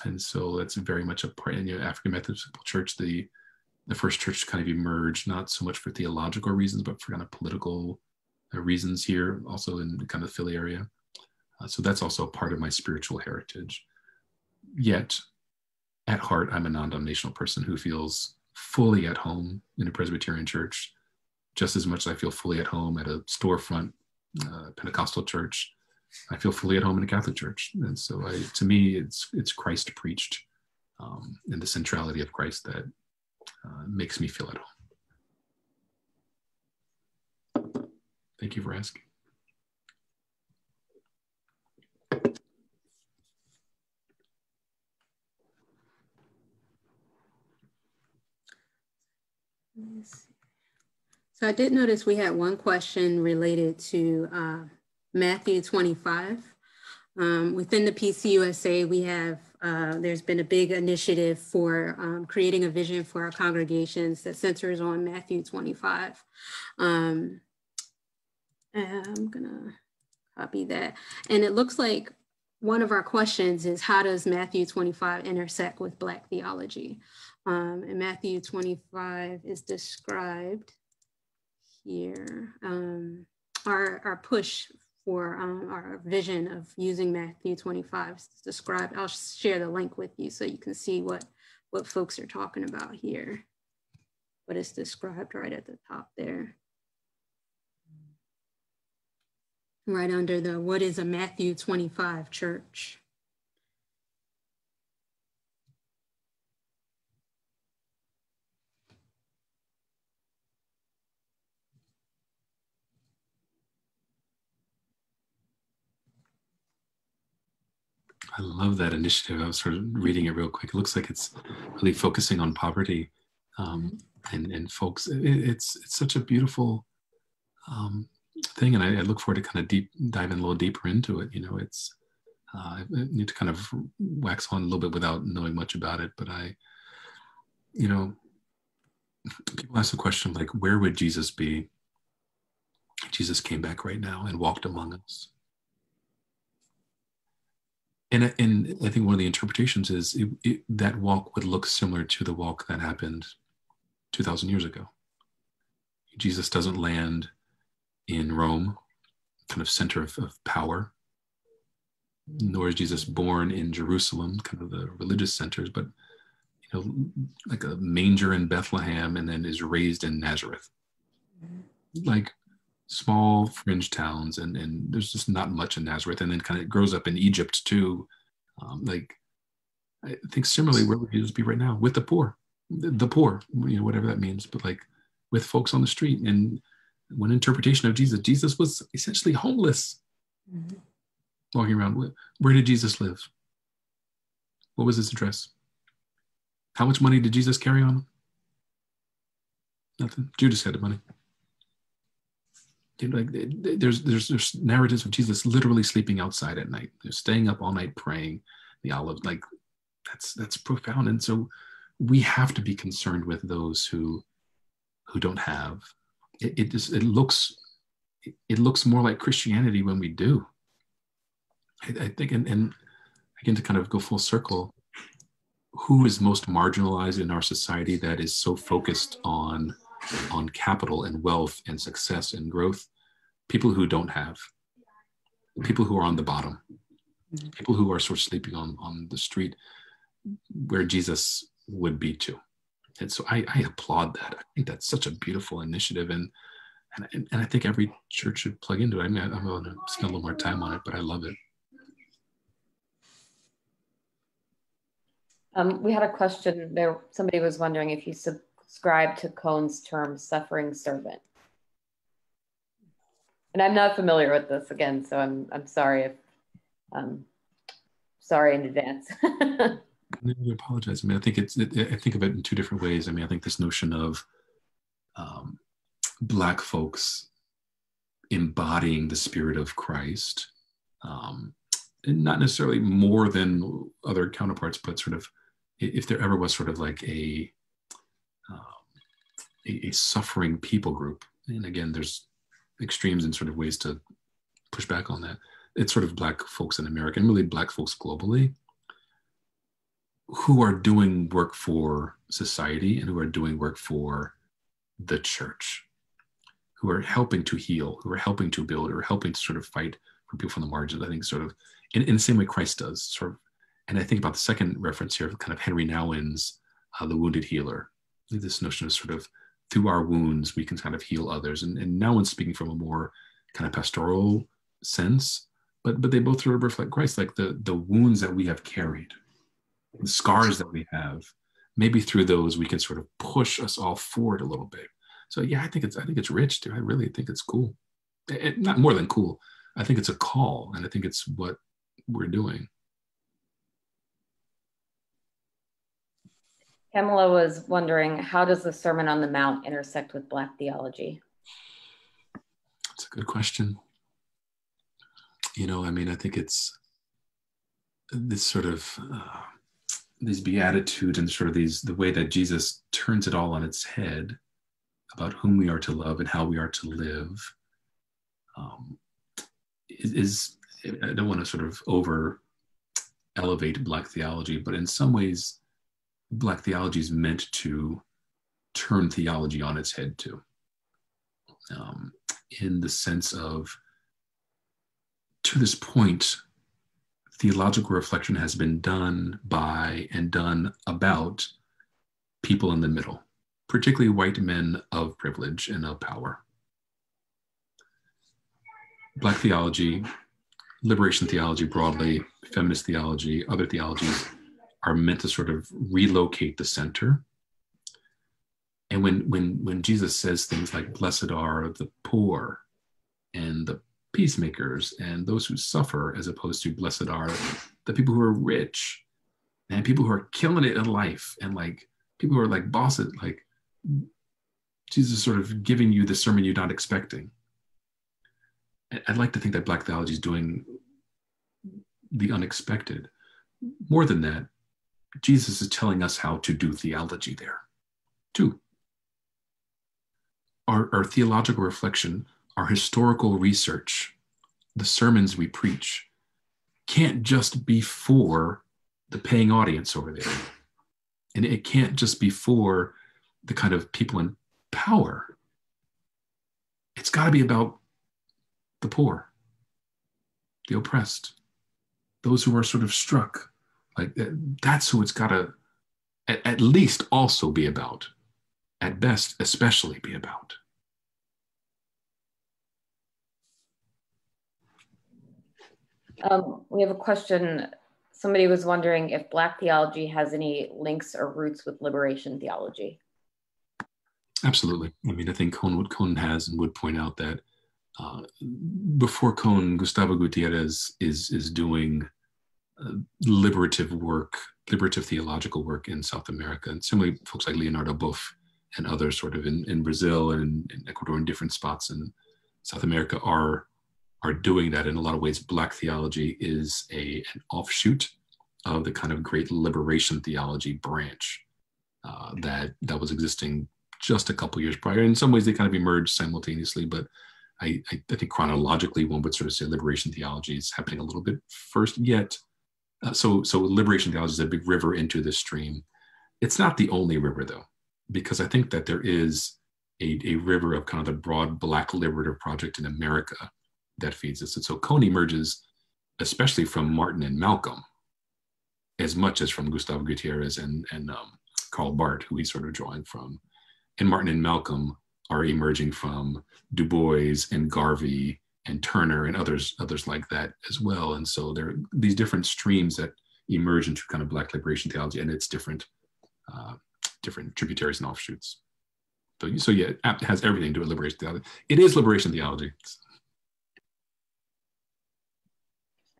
And so that's very much a part in the African Methodist Church. The first church kind of emerged, not so much for theological reasons, but for kind of political reasons here, also in the kind of Philly area. So that's also part of my spiritual heritage. Yet, at heart, I'm a non-denominational person who feels fully at home in a Presbyterian church, just as much as I feel fully at home at a storefront Pentecostal church. I feel fully at home in a Catholic church. And so to me, it's Christ preached, and the centrality of Christ that makes me feel at home. Thank you for asking. So I did notice we had one question related to Matthew 25. Within the PCUSA, we have, there's been a big initiative for creating a vision for our congregations that centers on Matthew 25. And I'm gonna copy that. And it looks like one of our questions is, how does Matthew 25 intersect with Black theology? And Matthew 25 is described here. Our push for our vision of using Matthew 25 is described. I'll share the link with you so you can see what folks are talking about here. But it's described right at the top there. Right under the, what is a Matthew 25 church? I love that initiative. I was sort of reading it real quick. It looks like it's really focusing on poverty, and folks. It's such a beautiful thing, and I look forward to kind of dive in a little deeper into it. I need to kind of wax on a little bit without knowing much about it. But people ask the question like, where would Jesus be? Jesus came back right now and walked among us. And I think one of the interpretations is that walk would look similar to the walk that happened 2,000 years ago. Jesus doesn't land in Rome, kind of center of power, nor is Jesus born in Jerusalem, kind of the religious centers, but like a manger in Bethlehem, and then is raised in Nazareth. Like small fringe towns, and there's just not much in Nazareth, and then kind of grows up in Egypt too. I think similarly, where would Jesus be right now? With the poor, whatever that means, but like with folks on the street. And one interpretation of Jesus was essentially homeless, walking around. Where did Jesus live? What was his address? How much money did Jesus carry on him? Nothing. Judas had the money. There's narratives of Jesus literally sleeping outside at night. They're staying up all night praying. The olives, like that's profound. And so we have to be concerned with those who who don't have. It looks more like Christianity when we do. I think, and again, to kind of go full circle, who is most marginalized in our society that is so focused on capital and wealth and success and growth? People who don't have, people who are on the bottom, people who are sort of sleeping on the street where Jesus would be too. And so I applaud that. I think that's such a beautiful initiative, and I think every church should plug into it. I mean, I'm going to spend a little more time on it, but I love it. We had a question there. Somebody was wondering if you subscribe to Cohen's term "suffering servant," and I'm not familiar with this again, so I'm sorry if sorry in advance. No, I apologize. I mean, I think I think of it in two different ways. I mean, I think this notion of Black folks embodying the spirit of Christ, and not necessarily more than other counterparts, but sort of, if there ever was sort of like a suffering people group, and again, there's extremes and sort of ways to push back on that. It's sort of Black folks in America, and really Black folks globally, who are doing work for society and who are doing work for the church, who are helping to heal, who are helping to build, who are helping to sort of fight for people from the margins. I think sort of in the same way Christ does, sort of. And I think about the second reference here, kind of Henry Nouwen's The Wounded Healer. This notion of sort of through our wounds, we can kind of heal others. And Nouwen's speaking from a more kind of pastoral sense, but they both sort of reflect Christ, like the wounds that we have carried, the scars that we have, maybe through those we can sort of push us all forward a little bit. So yeah, I think it's rich, dude. I really think it's cool. Not more than cool. I think it's a call, and I think it's what we're doing. Pamela was wondering, how does the Sermon on the Mount intersect with Black theology? That's a good question. You know, I mean, I think it's this sort of these Beatitudes and sort of the way that Jesus turns it all on its head about whom we are to love and how we are to live is I don't want to sort of over elevate Black theology, but in some ways, Black theology is meant to turn theology on its head too, in the sense of, to this point, theological reflection has been done by and done about people in the middle, particularly white men of privilege and of power. Black theology, liberation theology broadly, feminist theology, other theologies are meant to sort of relocate the center. And when Jesus says things like, blessed are the poor and the peacemakers and those who suffer, as opposed to blessed are the people who are rich and people who are killing it in life, and like people who are like bosses, like Jesus is sort of giving you the sermon you're not expecting. I'd like to think that Black theology is doing the unexpected. More than that, Jesus is telling us how to do theology there too. Our theological reflection, our historical research, the sermons we preach can't just be for the paying audience over there. And it can't just be for the kind of people in power. It's got to be about the poor, the oppressed, those who are sort of struck. Like that's who it's got to at least also be about, at best especially be about. We have a question. Somebody was wondering if Black theology has any links or roots with liberation theology. Absolutely. I mean, I think Cohen has and would point out that before Cohen, Gustavo Gutierrez is doing liberative work, liberative theological work in South America. And similarly, folks like Leonardo Boff and others sort of in Brazil and in Ecuador and different spots in South America are doing that. In a lot of ways, Black theology is an offshoot of the kind of great liberation theology branch that was existing just a couple years prior. In some ways, they kind of emerged simultaneously, but I think chronologically, one would sort of say liberation theology is happening a little bit first. Yet, so liberation theology is a big river into this stream. It's not the only river, though, because I think that there is a river of kind of the broad Black liberative project in America that feeds this. And so Cohen emerges, especially from Martin and Malcolm, as much as from Gustavo Gutierrez and Karl Barth, who he's sort of drawing from. And Martin and Malcolm are emerging from Du Bois and Garvey and Turner and others like that as well. And so there are these different streams that emerge into kind of Black liberation theology, and its different tributaries and offshoots. So yeah, it has everything to do with liberation theology. It is liberation theology.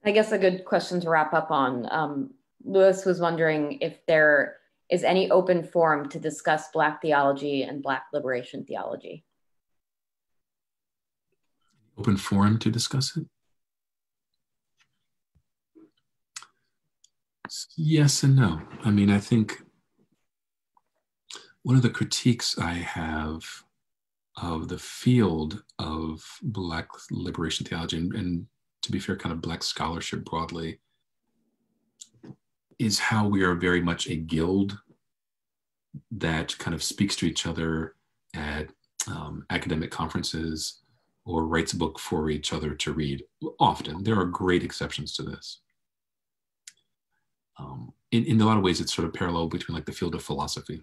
I guess a good question to wrap up on. Lewis was wondering if there is any open forum to discuss Black theology and Black liberation theology. Open forum to discuss it? Yes and no. I mean, I think one of the critiques I have of the field of Black liberation theology, and to be fair, kind of Black scholarship broadly, is how we are very much a guild that kind of speaks to each other at academic conferences or writes a book for each other to read. Often, there are great exceptions to this. In a lot of ways, it's sort of parallel between like the field of philosophy.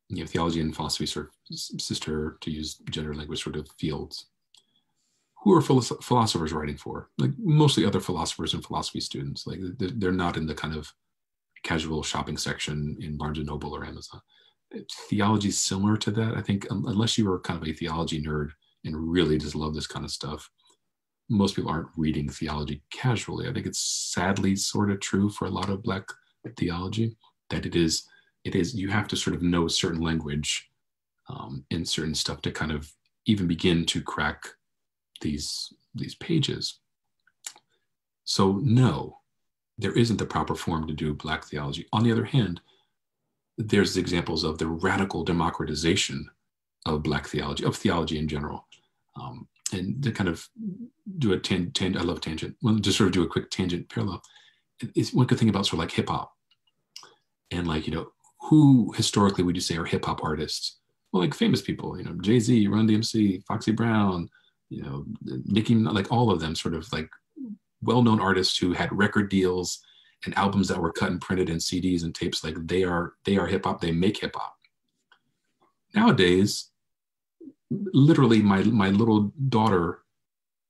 You know, theology and philosophy sort of sister, to use gender language, sort of fields. Who are philosophers writing for? Like mostly other philosophers and philosophy students. Like they're not in the kind of casual shopping section in Barnes and Noble or Amazon. Theology is similar to that. I think unless you are kind of a theology nerd and really just love this kind of stuff, most people aren't reading theology casually. I think it's sadly sort of true for a lot of Black theology that it is, you have to sort of know certain language and certain stuff to kind of even begin to crack these pages. So no, there isn't the proper form to do Black theology. On the other hand, there's examples of the radical democratization of Black theology, of theology in general. And to kind of do a tangent, I love tangent. Well, just sort of do a quick tangent parallel. It's one good thing about sort of like hip hop. And like, you know, who historically would you say are hip hop artists? Well, like famous people, you know, Jay-Z, Run DMC, Foxy Brown, you know, Nicki, like all of them sort of like well-known artists who had record deals and albums that were cut and printed in CDs and tapes. Like they are hip hop, they make hip hop. Nowadays, literally my little daughter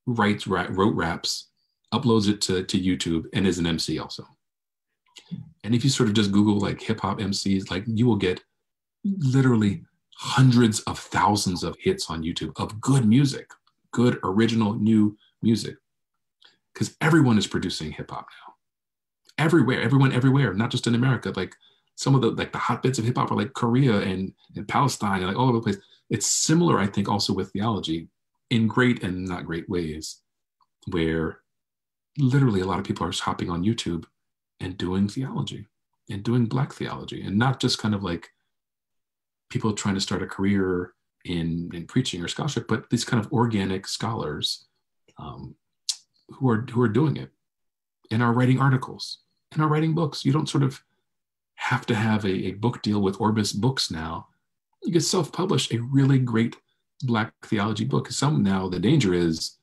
wrote raps, uploads it to YouTube, and is an MC also. And if you sort of just Google like hip hop MCs, like you will get literally hundreds of thousands of hits on YouTube of good music, good original new music, because everyone is producing hip hop now. Everywhere, not just in America. Like some of the hotbeds of hip hop are like Korea and Palestine and like all over the place. It's similar, I think, also with theology in great and not great ways, where literally a lot of people are hopping on YouTube and doing theology and doing Black theology, and not just kind of like people trying to start a career in preaching or scholarship, but these kind of organic scholars who are doing it and are writing articles and are writing books. You don't sort of have to have a book deal with Orbis Books now. You can self-publish a really great Black theology book. Some now, the danger is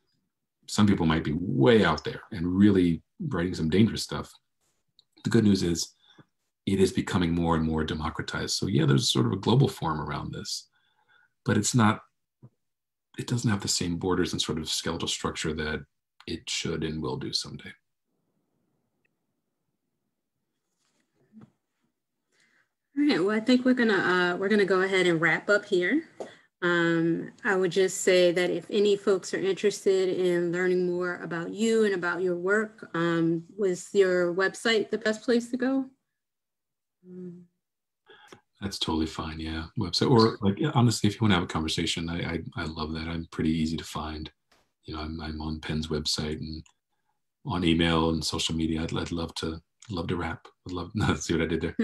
some people might be way out there and really writing some dangerous stuff. The good news is it is becoming more and more democratized. So yeah, there's sort of a global forum around this, but it doesn't have the same borders and sort of skeletal structure that it should and will do someday. All right, well, I think we're gonna go ahead and wrap up here. I would just say that if any folks are interested in learning more about you and about your work, was your website the best place to go? That's totally fine, yeah. Website, or like, honestly, if you want to have a conversation, I love that. I'm pretty easy to find. You know, I'm on Penn's website and on email and social media. I'd love to rap. I'd love to see what I did there.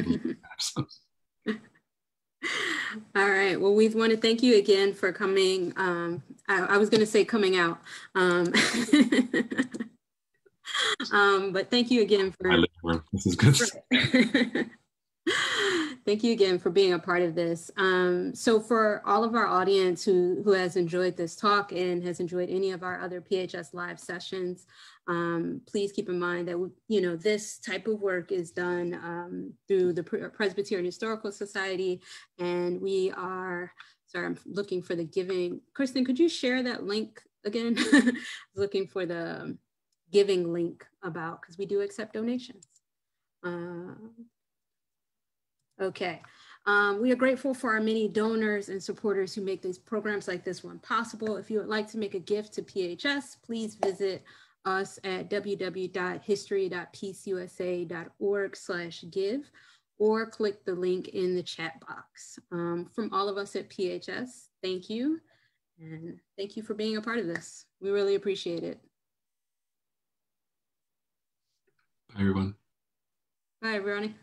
All right. Well, we want to thank you again for coming. I was going to say coming out. But thank you again for. This is good. Thank you again for being a part of this. So for all of our audience who has enjoyed this talk and has enjoyed any of our other PHS live sessions, please keep in mind that, this type of work is done through the Presbyterian Historical Society. And we are, sorry, I'm looking for the giving. Kristen, could you share that link again? I was looking for the giving link because we do accept donations. Okay. We are grateful for our many donors and supporters who make these programs like this one possible. If you would like to make a gift to PHS, please visit us at www.history.peaceUSA.org/give or click the link in the chat box. From all of us at PHS, thank you. And thank you for being a part of this. We really appreciate it. Bye, everyone. Bye, everyone.